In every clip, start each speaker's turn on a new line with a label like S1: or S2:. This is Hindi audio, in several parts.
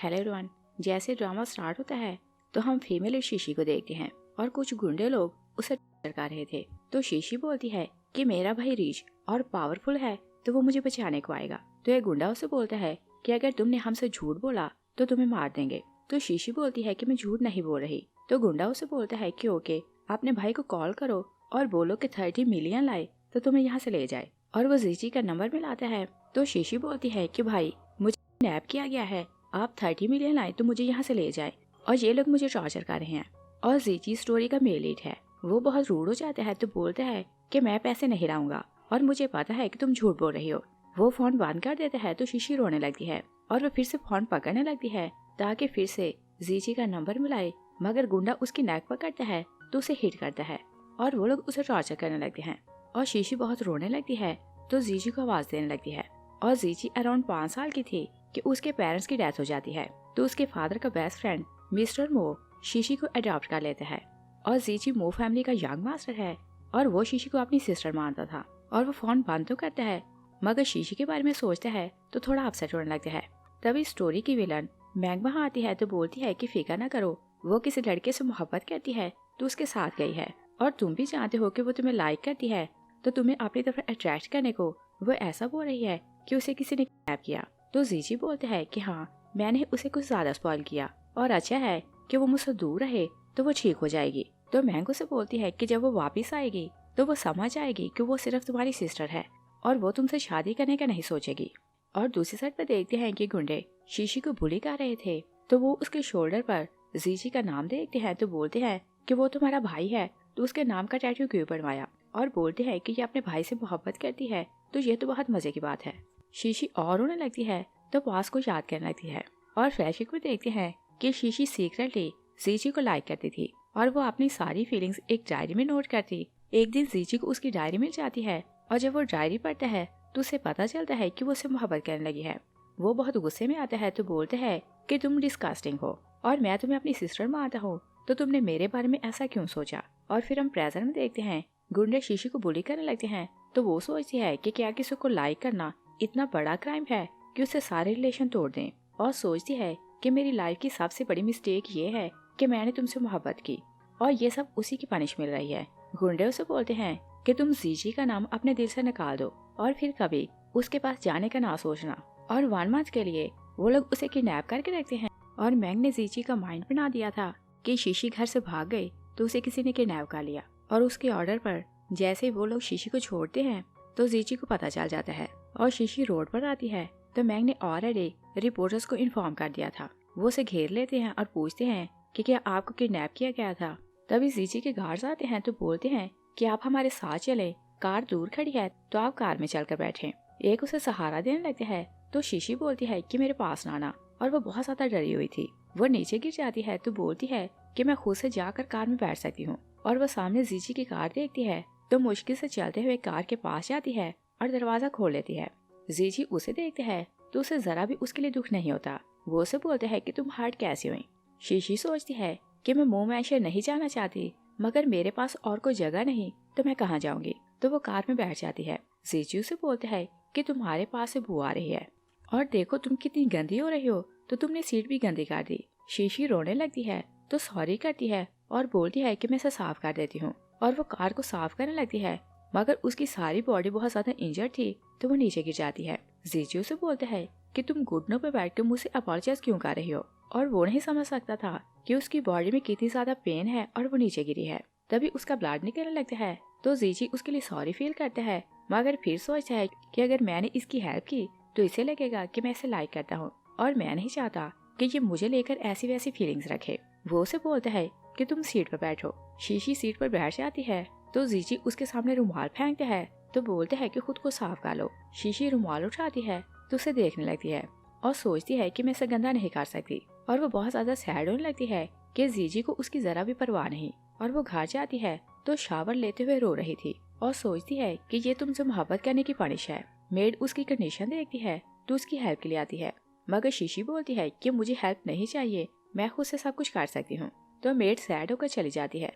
S1: Hello everyone. जैसे ड्रामा स्टार्ट होता है तो हम फीमेल शीशी को देखते हैं और कुछ गुंडे लोग उसे टॉर्चर कर रहे थे। तो शीशी बोलती है कि मेरा भाई रिच और पावरफुल है तो वो मुझे बचाने को आएगा। तो एक गुंडा उसे बोलता है कि अगर तुमने हमसे झूठ बोला तो तुम्हें मार देंगे। तो शीशी बोलती है कि मैं झूठ नहीं बोल रही। तो गुंडा उसे बोलता है कि ओके, अपने भाई को कॉल करो और बोलो कि 30 मिलियन लाए तो तुम्हें यहाँ से ले जाए। और वो जीजी का नंबर मिलाता है। तो शीशी बोलती है कि भाई मुझे किडनैप किया गया है, आप 30 मिलियन लाए तो मुझे यहाँ से ले जाए और ये लोग मुझे टॉर्चर कर रहे हैं। और जीजी स्टोरी का मेल लीड है, वो बहुत रूड हो जाता है। तो बोलता है कि मैं पैसे नहीं लाऊंगा और मुझे पता है कि तुम झूठ बोल रही हो। वो फोन बंद कर देता है। तो शीशी रोने लगती है और वो फिर से फोन पकड़ने लगती है ताकि फिर से जीजी का नंबर मिलाए। मगर गुंडा उसकी नेक पकड़ता है तो उसे हिट करता है और वो लोग उसे टॉर्चर करने लगते हैं। और शीशी बहुत रोने लगती है तो जीजी को आवाज देने लगती है। और जीजी अराउंड 5 साल की थी कि उसके पेरेंट्स की डेथ हो जाती है। तो उसके फादर का बेस्ट फ्रेंड मिस्टर मो शीशी को अडॉप्ट कर लेता है। और जीजी मो फैमिली का यंग मास्टर है और वो शीशी को अपनी सिस्टर मानता था। और वो फोन बंद तो करता है मगर शीशी के बारे में सोचता है तो थोड़ा अपसेट होने लगता है। तभी स्टोरी की विलन मैंग वहाँ आती है तो बोलती है कि फिक्र ना करो, वो किसी लड़के से मोहब्बत करती है तो उसके साथ गई है और तुम भी जानते हो कि वो तुम्हें लाइक करती है तो तुम्हें अपनी तरफ अट्रैक्ट करने को वो ऐसा बोल रही है कि उसे किसी ने किडनैप किया। तो जीजी बोलते हैं कि हाँ, मैंने उसे कुछ ज्यादा स्पॉइल किया और अच्छा है कि वो मुझसे दूर रहे तो वो ठीक हो जाएगी। तो मैंग उसे बोलती है कि जब वो वापस आएगी तो वो समझ आएगी कि वो सिर्फ तुम्हारी सिस्टर है और वो तुमसे शादी करने का नहीं सोचेगी। और दूसरी साइड पर देखते हैं कि गुंडे शीशी को बुली कर रहे थे तो वो उसके शोल्डर पर जीजी का नाम देखते हैं तो बोलते हैं कि वो तुम्हारा भाई है तो उसके नाम का टैटू क्यों बनवाया। और बोलते हैं कि ये अपने भाई से मोहब्बत करती है तो ये तो बहुत मजे की बात है। शीशी और रोने लगती है तो पास को याद करने लगती है। और फ्लैशबैक में देखते हैं कि शीशी सीक्रेटली जीजी को लाइक करती थी और वो अपनी सारी फीलिंग्स एक डायरी में नोट करती। एक दिन जीजी को उसकी डायरी मिल जाती है और जब वो डायरी पढ़ता है तो उसे पता चलता है कि वो उससे मोहब्बत करने लगी है। वो बहुत गुस्से में आता है तो बोलते हैं कि तुम डिस्कास्टिंग हो और मैं तुम्हें अपनी सिस्टर मानता हूँ तो तुमने मेरे बारे में ऐसा क्यों सोचा। और फिर हम प्रेजेंट में देखते हैं गुंडे शीशी को बुली करने लगते हैं तो वो सोचती है कि क्या किसी को लाइक करना इतना बड़ा क्राइम है कि उससे सारे रिलेशन तोड़ दें। और सोचती है कि मेरी लाइफ की सबसे बड़ी मिस्टेक ये है कि मैंने तुमसे मोहब्बत की और ये सब उसी की पनिश मिल रही है। गुंडे उसे बोलते हैं कि तुम जीजी का नाम अपने दिल से निकाल दो और फिर कभी उसके पास जाने का ना सोचना। और 1 मंथ के लिए वो लोग उसे किडनैप करके रखते हैं। और मैंग ने जीजी का माइंड बना दिया था कि शीशी घर से भाग गई तो उसे किसी ने किडनैप कर लिया। और उसके ऑर्डर पर जैसे वो लोग शीशी को छोड़ते हैं तो जीजी को पता चल जाता है और शीशी रोड पर आती है तो मैंग ने ऑलरेडी रिपोर्टर्स को इन्फॉर्म कर दिया था। वो उसे घेर लेते हैं और पूछते हैं कि क्या आपको किडनैप किया गया था। तभी जीजी के गार्ड्स आते हैं तो बोलते हैं कि आप हमारे साथ चले, कार दूर खड़ी है तो आप कार में चलकर बैठे। एक उसे सहारा देने लगते हैं तो शीशी बोलती है कि मेरे पास ना आना और वो बहुत ज्यादा डरी हुई थी। वो नीचे गिर जाती है तो बोलती है कि मैं खुद से जाकर कार में बैठ सकती हूँ। और वो सामने जीजी की कार देखती है तो मुश्किल से चलते हुए कार के पास जाती है और दरवाजा खोल लेती है। जीजी उसे देखते हैं तो उसे जरा भी उसके लिए दुख नहीं होता। वो उसे बोलते हैं कि तुम हर्ट कैसे हुई। शीशी सोचती है कि मैं मुंह में नहीं जाना चाहती मगर मेरे पास और कोई जगह नहीं तो मैं कहाँ जाऊंगी। तो वो कार में बैठ जाती है। जीजी उसे बोलते हैं कि तुम्हारे पास से बू आ रही है और देखो तुम कितनी गंदी हो रही हो तो तुमने सीट भी गंदी कर दी। शीशी रोने लगती है तो सॉरी करती है और बोलती है कि मैं इसे साफ कर देती हूँ। और वो कार को साफ करने लगती है मगर उसकी सारी बॉडी बहुत ज्यादा इंजर्ड थी तो वो नीचे गिर जाती है। जीजी उसे बोलते हैं कि तुम घुटनों पे बैठकर मुझसे अपॉलोजाइज क्यों कर रही हो। और वो नहीं समझ सकता था कि उसकी बॉडी में कितनी ज्यादा पेन है और वो नीचे गिरी है। तभी उसका ब्लड निकलने लगता है तो जीजी उसके लिए सॉरी फील करता है मगर फिर सोचता है कि अगर मैंने इसकी हेल्प की तो इसे लगेगा कि मैं इसे लाइक करता हूँ और मैं नहीं चाहता कि ये मुझे लेकर ऐसी वैसी फीलिंग्स रखे। वो उसे बोलता है कि तुम सीट पर बैठो। शीशी सीट पर बैठ जाती है तो जीजी उसके सामने रुमाल फेंकता है तो बोलते हैं कि खुद को साफ कर लो। शीशी रुमाल उठाती है तो उसे देखने लगती है और सोचती है कि मैं इसे गंदा नहीं कर सकती। और वो बहुत ज्यादा सैड होने लगती है कि जीजी को उसकी जरा भी परवाह नहीं। और वो घर जाती है तो शावर लेते हुए रो रही थी और सोचती है कि ये तुमसे मोहब्बत करने की पनिश है। मेड उसकी कंडीशन देखती है तो उसकी हेल्प के लिए आती है मगर शीशी बोलती है कि मुझे हेल्प नहीं चाहिए, मैं खुद से सब कुछ कर सकती हूँ। तो मेड सैड होकर चली जाती है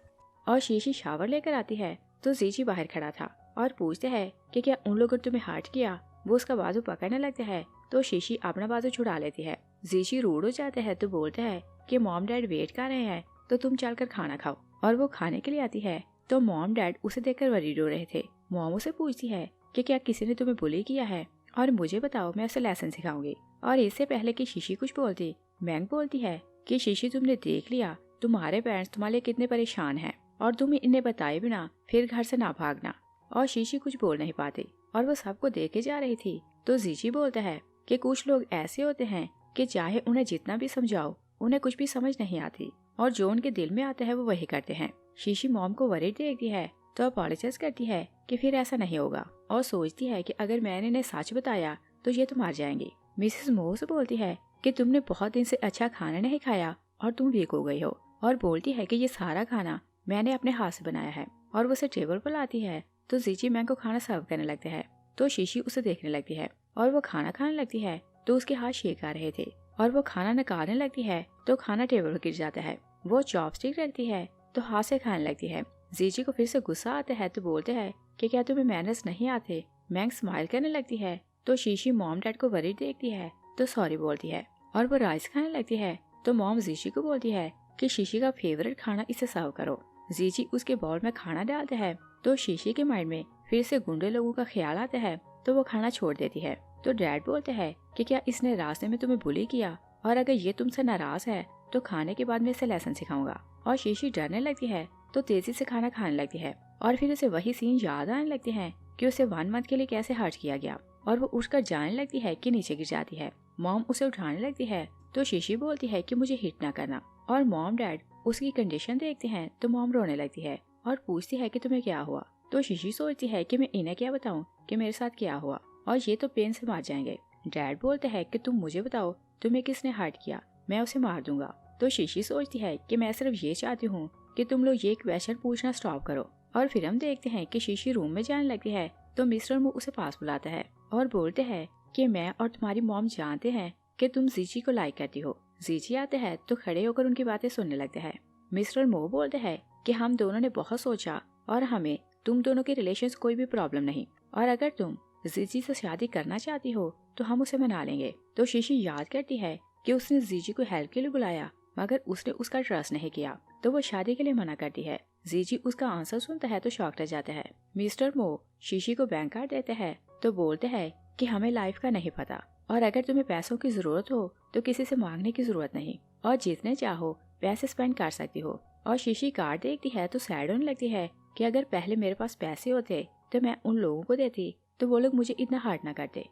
S1: और शीशी शावर लेकर आती है तो जीजी बाहर खड़ा था और पूछते हैं कि क्या उन लोगों ने तुम्हें हर्ट किया। वो उसका बाजू पकड़ने लगता है तो शीशी अपना बाजू छुड़ा लेती है। जीजी रूड हो जाते हैं तो बोलते हैं कि मॉम डैड वेट कर रहे हैं तो तुम चलकर खाना खाओ। और वो खाने के लिए आती है तो मॉम डैड उसे देखकर वरीड हो रहे थे। मॉम उसे पूछती है कि क्या किसी ने तुम्हें बुली किया है और मुझे बताओ, मैं उसे लेसन सिखाऊंगी। और इससे पहले कि शीशी कुछ बोलती, मैंग बोलती है कि शीशी तुमने देख लिया तुम्हारे पेरेंट्स तुम्हारे लिए कितने परेशान हैं और तुम इन्हें बताए बिना फिर घर से ना भागना। और शीशी कुछ बोल नहीं पाती और वो सबको देखे जा रही थी। तो जीजी बोलता है कि कुछ लोग ऐसे होते हैं कि चाहे उन्हें जितना भी समझाओ उन्हें कुछ भी समझ नहीं आती और जो उनके दिल में आता है वो वही करते हैं। शीशी मॉम को वरीड देखती है तो अपॉलोजाइज करती है कि फिर ऐसा नहीं होगा और सोचती है कि अगर मैंने इन्हें सच बताया तो ये तो मर जाएंगी। मिसेस मो से बोलती है कि तुमने बहुत दिन से अच्छा खाना नहीं खाया और तुम वीक हो गई हो और बोलती है कि ये सारा खाना मैंने अपने हाथ से बनाया है। और वो उसे टेबल पर लाती है तो जीजी मैंग को खाना सर्व करने लगते हैं। तो शीशी उसे देखने लगती है और वो खाना खाने लगती है तो उसके हाथ शेक आ रहे थे और वो खाना निकालने लगती है तो खाना टेबल पर गिर जाता है। वो चॉपस्टिक रखती है तो हाथ से खाने लगती है। जीजी को फिर से गुस्सा आता है तो बोलते हैं कि क्या तुम्हें मैनर्स नहीं आते। मैंग स्माइल करने लगती है तो शीशी मॉम डैड को वरीड देखती है तो सॉरी बोलती है और वो राइस खाने लगती है तो मॉम जीजी को बोलती है कि शीशी का फेवरेट खाना इसे सर्व करो। जीजी उसके बाउल में खाना डालते हैं तो शीशी के माइंड में फिर से गुंडे लोगों का ख्याल आता है तो वो खाना छोड़ देती है। तो डैड बोलते हैं कि क्या इसने रास्ते में तुम्हें बुली किया और अगर ये तुमसे नाराज है तो खाने के बाद मैं इसे लेसन सिखाऊंगा। और शीशी डरने लगती है तो तेजी से खाना खाने लगती है और फिर उसे वही सीन याद आने लगते हैं कि उसे 1 मंथ के लिए कैसे हर्ट किया गया और वो उठकर जाने लगती है कि नीचे गिर जाती है। मॉम उसे उठाने लगती है तो शीशी बोलती है कि मुझे हिट ना करना और मॉम डैड उसकी कंडीशन देखते हैं तो मॉम रोने लगती है और पूछती है कि तुम्हें क्या हुआ। तो शीशी सोचती है कि मैं इन्हें क्या बताऊं कि मेरे साथ क्या हुआ और ये तो पेन से मार जाएंगे। डैड बोलते हैं कि तुम मुझे बताओ तुम्हें किसने हर्ट किया, मैं उसे मार दूंगा। तो शीशी सोचती है कि मैं सिर्फ ये चाहती हूँ कि तुम लोग ये क्वेश्चन पूछना स्टॉप करो। और फिर हम देखते हैं कि शीशी रूम में जाने लगती है तो मिस्टर मू उसे पास बुलाता है और बोलते हैं कि मैं और तुम्हारी मॉम जानते हैं कि तुम जीजी को लाइक करती हो। जीजी आते हैं तो खड़े होकर उनकी बातें सुनने लगते हैं। मिस्टर मो बोलते हैं कि हम दोनों ने बहुत सोचा और हमें तुम दोनों के रिलेशन कोई भी प्रॉब्लम नहीं और अगर तुम जीजी से शादी करना चाहती हो तो हम उसे मना लेंगे। तो शीशी याद करती है कि उसने जीजी को हेल्प के लिए बुलाया मगर उसने उसका ट्रस्ट नहीं किया तो वो शादी के लिए मना करती है। जीजी उसका आंसर सुनता है तो शॉक रह जाता है। मिस्टर मो शीशी को बैंक कार्ड देते हैं तो बोलते हैं कि हमें लाइफ का नहीं पता और अगर तुम्हें पैसों की जरूरत हो तो किसी से मांगने की जरूरत नहीं और जितने चाहो पैसे स्पेंड कर सकती हो। और शीशी कार्ड देखती है तो सैड होने लगती है कि अगर पहले मेरे पास पैसे होते तो मैं उन लोगों को देती तो वो लोग मुझे इतना हार्ट ना करते।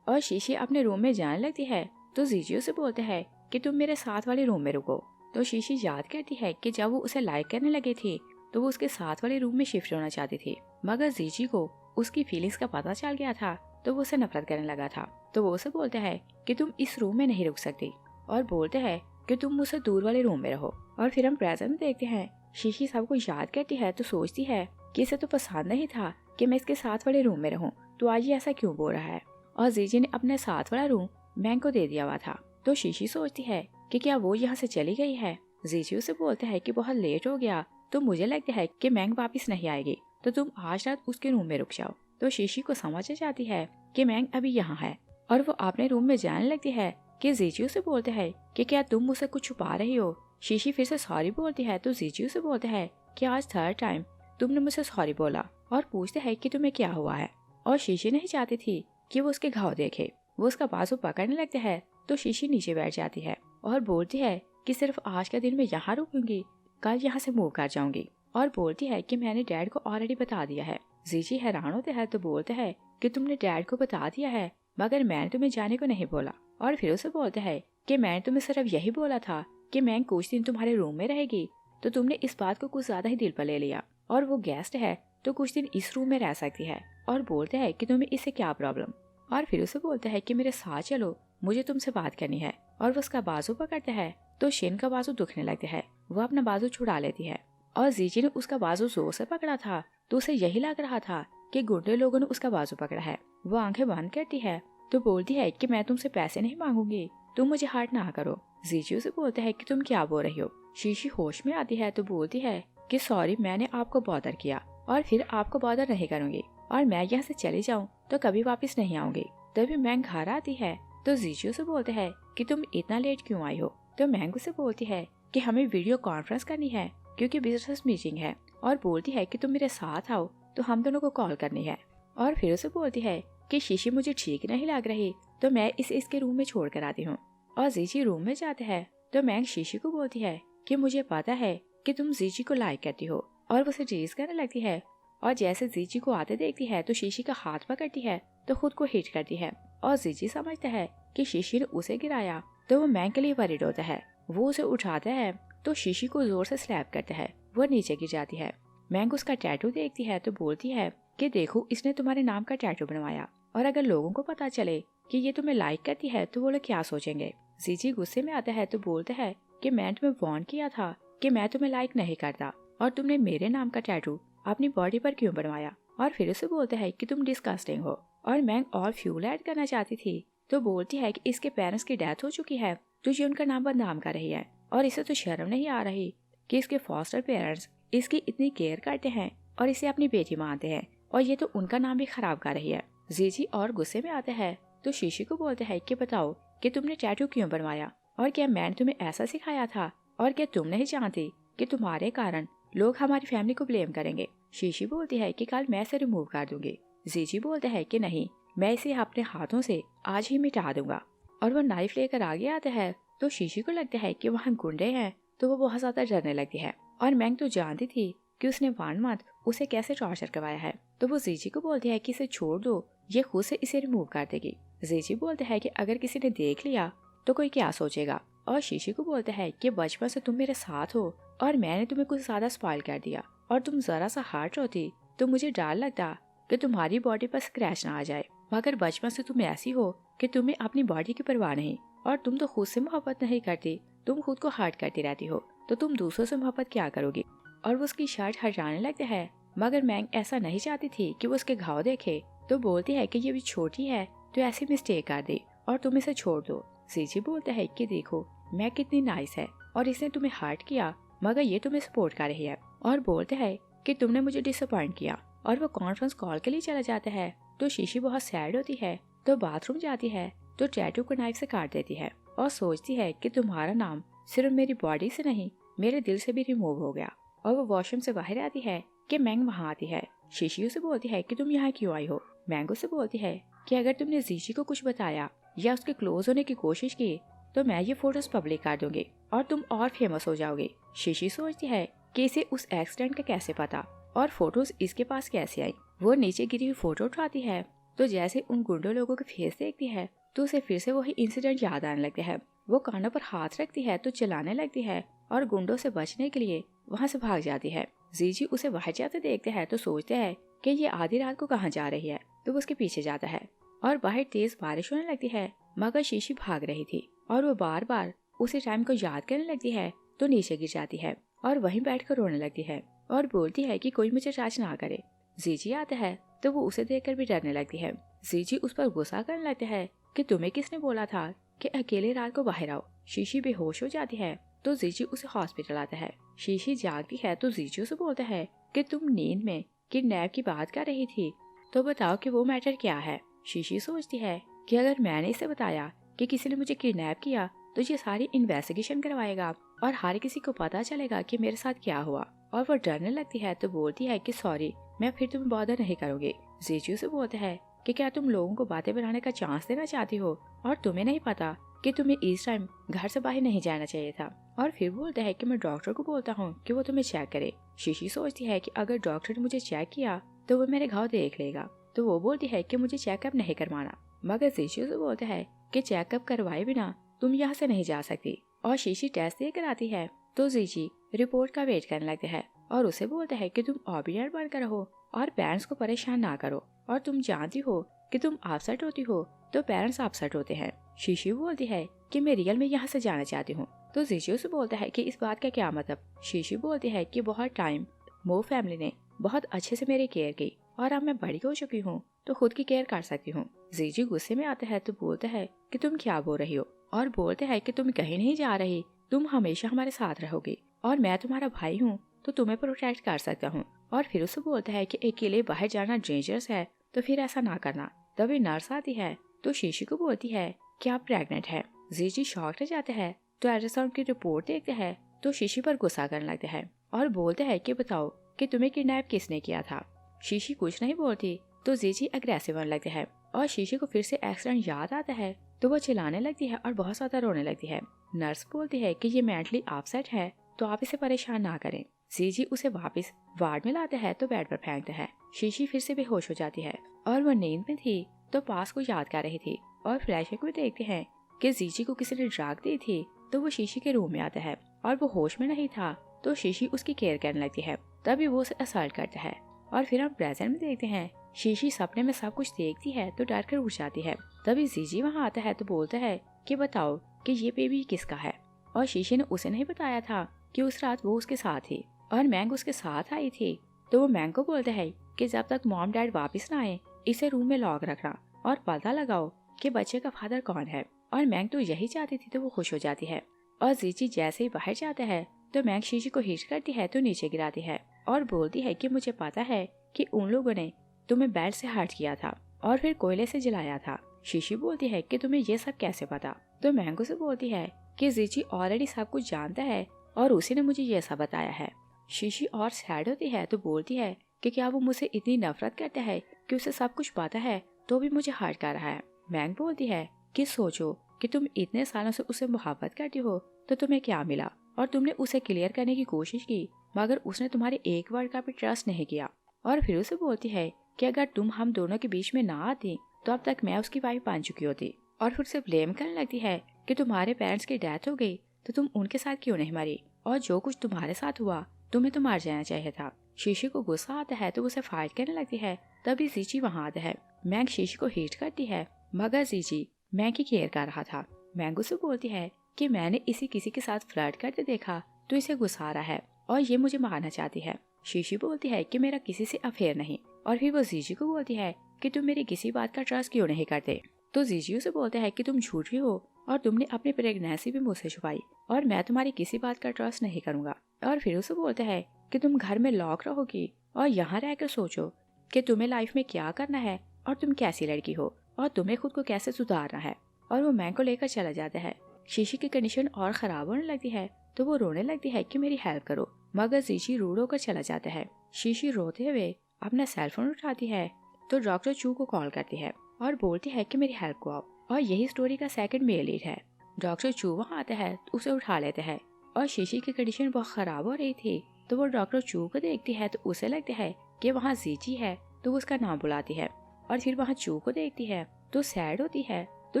S1: और शीशी अपने रूम में जाने लगती है तो जीजी उसे बोलते हैं कि तुम मेरे साथ वाले रूम में रुको। तो शीशी याद करती है कि जब वो उसे लाइक करने लगी थी तो वो उसके साथ वाले रूम में शिफ्ट होना चाहती थी मगर जीजी को उसकी फीलिंग्स का पता चल गया था तो वो उसे नफरत करने लगा था। तो वो उसे बोलते हैं कि तुम इस रूम में नहीं रुक सकती और बोलते हैं कि तुम मुझसे दूर वाले रूम में रहो। और फिर हम प्रेजेंट में देखते हैं शीशी सबको याद करती है तो सोचती है कि इसे तो पसंद नहीं था कि मैं इसके साथ वाले रूम में रहूं तो आज ये ऐसा क्यों बोल रहा है। और जीजी ने अपने साथ वाला रूम मैंग को दे दिया हुआ था। तो शीशी सोचती है कि क्या वो यहाँ से चली गई है। जीजी उसे बोलते हैं कि बहुत लेट हो गया तो मुझे लगता है कि मैंग वापिस नहीं आएगी तो तुम आज रात उसके रूम में रुक जाओ। तो शीशी को समझ आ जाती है कि मैंग अभी यहाँ है और वो अपने रूम में जाने लगती है कि जीजी उसे बोलते हैं कि क्या तुम मुझसे कुछ छुपा रही हो। शीशी फिर से सॉरी बोलती है तो जीजी उसे बोलते हैं कि आज 3rd टाइम तुमने मुझसे सॉरी बोला और पूछते हैं कि तुम्हें क्या हुआ है। और शीशी नहीं चाहती थी कि वो उसके घाव देखे। वो उसका बाजू पकड़ने लगते हैं तो शीशी नीचे बैठ जाती है और बोलती है कि सिर्फ आज का दिन मैं यहाँ रुकूंगी, कल यहाँ से मूव कर जाऊंगी। और बोलती है कि मैंने डैड को ऑलरेडी बता दिया है। जीजी हैरान होते हैं तो बोलते हैं कि तुमने डैड को बता दिया है मगर मैंने तुम्हें जाने को नहीं बोला। और फिर उसे बोलते हैं कि मैंने तुम्हें सिर्फ यही बोला था कि मैं कुछ दिन तुम्हारे रूम में रहेगी तो तुमने इस बात को कुछ ज्यादा ही दिल पर ले लिया और वो गेस्ट है तो कुछ दिन इस रूम में रह सकती है। और बोलते हैं कि तुम्हें इससे क्या प्रॉब्लम। और फिर उसे बोलते हैं कि मेरे साथ चलो, मुझे तुमसे बात करनी है। और वो उसका बाजू पकड़ते हैं तो शिन का बाजू दुखने लगता है। वो अपना बाजू छुड़ा लेती है और जीजी ने उसका बाजू जोर से पकड़ा था तो उसे यही लग रहा था कि गुंडे लोगों ने उसका बाजू पकड़ा है। वो आंखें बंद करती है तो बोलती है कि मैं तुमसे पैसे नहीं मांगूंगी, तुम मुझे हार्ट ना करो। जीजी उसे बोलते हैं कि तुम क्या बोल रही हो। शीशी होश में आती है तो बोलती है कि सॉरी मैंने आपको बॉदर किया और फिर आपको बॉदर नहीं करूंगी और मैं यहाँ से चली जाऊँ तो कभी वापस नहीं आऊंगी। तभी मैं घर आती है तो जीजी उसे बोलते हैं कि तुम इतना लेट क्यों आई हो। तो मैंग उसे बोलती है कि हमें वीडियो कॉन्फ्रेंस करनी है क्योंकि बिजनेस मीटिंग है, और बोलती है कि तुम मेरे साथ आओ तो हम दोनों को कॉल करनी है। और फिर उसे बोलती है कि शीशी मुझे ठीक नहीं लग रही, तो मैं इसे इसके रूम में छोड़ कर आती हूँ। और जीजी रूम में जाते हैं तो मैंग शीशी को बोलती है कि मुझे पता है कि तुम जीजी को लाइक करती हो, और वो उसे टीज करने लगती है। और जैसे जीजी को आते देखती है तो शीशी का हाथ पकड़ती है तो खुद को हिट करती है, और जीजी समझता है कि शीशी ने उसे गिराया, तो वो मैंग के लिए वरीड होता है। वो उसे उठाता है तो शीशी को जोर से स्लैप करता है, वो नीचे गिर जाती है। मैंग उसका टैटू देखती है तो बोलती है कि देखो इसने तुम्हारे नाम का टैटू बनवाया, और अगर लोगों को पता चले कि ये तुम्हें लाइक करती है तो वो लोग क्या सोचेंगे। जीजी गुस्से में आता है तो बोलता है कि मैं तुम्हें वार्न किया था कि मैं तुम्हें लाइक नहीं करता, और तुमने मेरे नाम का टैटू अपनी बॉडी पर क्यों बनवाया। और फिर उसे बोलता है कि तुम डिस्कस्टिंग हो। और मैंग और फ्यूल ऐड करना चाहती थी तो बोलती है कि इसके पेरेंट्स की डेथ हो चुकी है तो ये उनका नाम बदनाम कर रही है, और इसे तो शर्म नहीं आ रही कि इसके फॉस्टर पेरेंट्स इसकी इतनी केयर करते हैं और इसे अपनी बेटी मानते हैं, और ये तो उनका नाम भी खराब कर रही है। जीजी और गुस्से में आता है तो शीशी को बोलते हैं कि बताओ कि तुमने टैटू क्यों बनवाया, और क्या मैंने तुम्हें ऐसा सिखाया था, और क्या तुम नहीं जानती कि तुम्हारे कारण लोग हमारी फैमिली को ब्लेम करेंगे। शीशी बोलती है कि कल मैं इसे रिमूव कर दूंगी। जीजी बोलते हैं कि नहीं, मैं इसे अपने हाथों से आज ही मिटा दूंगा, और वो नाइफ लेकर आगे आता है। तो शीशी को लगता है कि वहाँ गुंडे हैं, तो वो बहुत ज्यादा डरने लगती है। और मैंग तो जानती थी कि उसने 1 मंथ उसे कैसे टॉर्चर करवाया है, तो वो जीजी को बोलती है कि इसे छोड़ दो, ये खुद से इसे रिमूव कर देगी। जीजी बोलते है कि अगर किसी ने देख लिया तो कोई क्या सोचेगा। और शीशी को बोलते है कि बचपन से तुम मेरे साथ हो और मैंने तुम्हें कुछ ज्यादा स्पॉइल कर दिया, और तुम जरा सा हर्ट होती तो मुझे डर लगता कि तुम्हारी बॉडी पर स्क्रैच ना आ जाए, मगर बचपन से तुम ऐसी हो कि तुम्हें अपनी बॉडी की परवाह नहीं, और तुम तो खुद से मोहब्बत नहीं करती, तुम खुद को हर्ट करती रहती हो, तो तुम दूसरों से मोहब्बत क्या करोगी। और वो उसकी शर्ट हटाने लगते है, मगर मैंग ऐसा नहीं चाहती थी कि वो उसके घाव देखे, तो बोलती है कि ये भी छोटी है तो ऐसी मिस्टेक कर दी और तुम इसे छोड़ दो। सीजी बोलते है कि देखो मैं कितनी नाइस है और इसने तुम्हें हर्ट किया, मगर ये तुम्हें सपोर्ट कर रही है, और बोलते है कि तुमने मुझे डिसअपॉइंट किया। और वो कॉन्फ्रेंस कॉल के लिए चला जाता है तो शीशी बहुत सैड होती है, तो बाथरूम जाती है तो टैटू को नाइफ से काट देती है, और सोचती है कि तुम्हारा नाम सिर्फ मेरी बॉडी से नहीं मेरे दिल से भी रिमूव हो गया। और वो वॉशरूम से बाहर आती है कि मैंग वहाँ आती है। शीशी उसे बोलती है कि तुम यहाँ क्यों आई हो। मैंग उसे बोलती है कि अगर तुमने जीजी को कुछ बताया या उसके क्लोज होने की कोशिश की तो मैं ये फोटोज पब्लिक कर दूंगी और तुम और फेमस हो जाओगे। शीशी सोचती है कि इसे उस एक्सीडेंट का कैसे पता और फोटोज इसके पास कैसे आई। वो नीचे गिरी हुई फोटो उठाती है तो जैसे उन गुंडों लोगों के फेस देखती है तो उसे फिर से वही इंसिडेंट याद आने लगते हैं। वो कानों पर हाथ रखती है तो चिल्लाने लगती है और गुंडों से बचने के लिए वहाँ से भाग जाती है। जीजी उसे बाहर जाते देखते हैं तो सोचते हैं कि ये आधी रात को कहाँ जा रही है, तो वो उसके पीछे जाता है और बाहर तेज बारिश होने लगती है, मगर शीशी भाग रही थी और वो बार बार उसी टाइम को याद करने लगती है तो नीचे गिर जाती है और वहीं बैठकर रोने लगती है और बोलती है कि कोई मुझे टच ना करे। जीजी आता है तो वो उसे देखकर भी डरने लगती है। जीजी उस पर गुस्सा करने लगता है कि तुम्हें किसने बोला था कि अकेले रात को बाहर आओ। शीशी बेहोश हो जाती है तो जीजी उसे हॉस्पिटल आता है। शीशी जागती है तो जीजी उसे बोलता है कि तुम नींद में किडनैप की बात कर रही थी, तो बताओ कि वो मैटर क्या है। शीशी सोचती है कि अगर मैंने इसे बताया कि किसी ने मुझे किडनैप किया तो ये सारी इन्वेस्टिगेशन करवाएगा और हर किसी को पता चलेगा कि मेरे साथ क्या हुआ, और वो डरने लगती है तो बोलती है कि सॉरी, मैं फिर तुम्हें बॉदर नहीं करूंगी। जीजी उसे बोलता है कि क्या तुम लोगों को बातें बनाने का चांस देना चाहती हो और तुम्हें नहीं पता कि तुम्हें इस टाइम घर से बाहर नहीं जाना चाहिए था। और फिर बोलता है कि मैं डॉक्टर को बोलता हूँ कि वो तुम्हें चेक करे। शीशी सोचती है कि अगर डॉक्टर ने मुझे चेक किया तो वो मेरे घाव देख लेगा, तो वो बोलती है कि मुझे चेकअप नहीं करवाना, मगर शीशी उसे बोलता है कि चेकअप करवाए बिना तुम यहाँ से नहीं जा सकती। और शीशी टेस्ट देकर आती है तो जीजी रिपोर्ट का वेट करने लगते हैं और उसे बोलता है कि तुम ऑबिडियंट बनकर रहो और पेरेंट्स को परेशान ना करो, और तुम जानती हो कि तुम अपसेट होती हो तो पेरेंट्स अपसेट होते हैं। शीशी बोलती है कि मैं रियल में यहाँ से जाना चाहती हूँ, तो जीजी उसे बोलता है कि इस बात का क्या मतलब। शीशी बोलती है कि बहुत टाइम मो फैमिली ने बहुत अच्छे से मेरी केयर की और अब मैं बड़ी हो चुकी हूँ तो खुद की केयर कर सकती हूँ। जीजी गुस्से में आता है तो बोलता है कि तुम क्या बोल रही हो, और बोलते है कि तुम कहीं नहीं जा रही, तुम हमेशा हमारे साथ रहोगी और मैं तुम्हारा भाई हूँ तो तुम्हें प्रोटेक्ट कर सकता हूँ। और फिर उसे बोलता है कि अकेले बाहर जाना डेंजरस है तो फिर ऐसा ना करना। तभी नर्स आती है तो शीशी को बोलती है कि आप प्रेग्नेंट है, जीजी शॉक रह जाते हैं तो अल्ट्रासाउंड की रिपोर्ट देखते हैं तो शीशी पर गुस्सा करने लगते हैं और बोलते हैं कि बताओ कि तुम्हें किडनैप किसने किया था। शीशी कुछ नहीं बोलती तो जीजी अग्रेसिव होने लगते हैं और शीशी को फिर से एक्सीडेंट याद आता है तो वो चिल्लाने लगती है और बहुत ज्यादा रोने लगती है। नर्स बोलती है कि ये मेंटली अपसेट है तो आप इसे परेशान ना करें। जीजी उसे वापस वार्ड में लाते हैं तो बेड पर फेंकते हैं। शीशी फिर से बेहोश हो जाती है और वो नींद में थी तो पास को याद कर रही थी और फ्लैशबैक में देखते हैं कि जीजी को किसी ने ड्रग दी थी तो वो शीशी के रूम में आता है और वो होश में नहीं था तो शीशी उसकी केयर करने लगती है। तभी वो उसे असल्ट करता है और फिर हम प्रेजेंट में देखते हैं शीशी सपने में सब कुछ देखती है तो डर कर उठ जाती है। तभी जीजी वहाँ आता है तो बोलता है कि बताओ कि ये बेबी किसका है। और शीशी ने उसे नहीं बताया था कि उस रात वो उसके साथ थी और मैंग उसके साथ आई थी। तो वो मैंग को बोलता है कि जब तक मॉम डैड वापस ना आए इसे रूम में लॉक रखना और पता लगाओ कि बच्चे का फादर कौन है। और मैंग तो यही चाहती थी तो वो खुश हो जाती है। और जीजी जैसे ही बाहर जाता है तो मैंग शीशी को हिट करती है तो नीचे गिराती है और बोलती है कि मुझे पता है कि उन लोगों ने तुम्हें बेड से हर्ट किया था और फिर कोयले से जलाया था। शीशी बोलती है कि तुम्हें ये सब कैसे पता। तो मैंगो से बोलती है कि जीजी ऑलरेडी सब कुछ जानता है और उसी ने मुझे ये सब बताया है। शीशी और सैड होती है तो बोलती है कि क्या वो मुझसे इतनी नफरत करता है कि उसे सब कुछ पता है तो भी मुझे हर्ट कर रहा है। मैंग बोलती है कि सोचो कि तुम इतने सालों से उसे मोहब्बत करती हो तो तुम्हें क्या मिला और तुमने उसे क्लियर करने की कोशिश की मगर उसने तुम्हारे एक वर्ड का भी ट्रस्ट नहीं किया। और फिर उसे बोलती है कि अगर तुम हम दोनों के बीच में ना आती तो अब तक मैं उसकी वाइफ बन चुकी होती। और फिर उसे ब्लेम करने लगती है कि तुम्हारे पेरेंट्स की डेथ हो गई तो तुम उनके साथ क्यों नहीं मरी और जो कुछ तुम्हारे साथ हुआ तुम्हें तो मार जाना चाहिए था। शीशी को गुस्सा आता है तो उसे फाइट करने लगती है। तभी जीजी वहाँ आता है। मैंग शीशी को हिट करती है मगर जीजी मैंग की केयर कर रहा था। मैंग उसे बोलती है कि मैंने इसे किसी के साथ फ्लर्ट करते देखा तो इसे गुस्सा आ रहा है और ये मुझे मारना चाहती है। शीशी बोलती है कि मेरा किसी से अफेयर नहीं। और फिर वो जीजी को बोलती है कि तुम मेरी किसी बात का ट्रस्ट क्यों नहीं करते। तो जीजी उसे बोलते हैं कि तुम झूठी हो और तुमने अपनी प्रेगनेंसी भी मुझसे छुपाई और मैं तुम्हारी किसी बात का ट्रस्ट नहीं करूंगा। और फिर उसे बोलते हैं कि तुम घर में लॉक रहोगी और यहाँ रहकर सोचो कि तुम्हें लाइफ में क्या करना है और तुम कैसी लड़की हो और तुम्हें खुद को कैसे सुधारना है। और वो मैंग को लेकर चला जाता है। शीशी की कंडीशन और खराब होने लगती है तो वो रोने लगती है कि मेरी हेल्प करो मगर जीजी रूड होकर चला जाता है। शीशी रोते हुए अपना सेलफोन उठाती है तो डॉक्टर चू को कॉल करती है और बोलती है कि मेरी हेल्प को आओ। और यही स्टोरी का सेकंड मेल लीड है। डॉक्टर चू वहाँ आता है तो उसे उठा लेते हैं और शीशी की कंडीशन बहुत खराब हो रही थी तो वो डॉक्टर चू को देखती है तो उसे लगता है कि वहाँ जीजी है तो वो उसका नाम बुलाती है। और फिर वहाँ चू को देखती है तो सैड होती है तो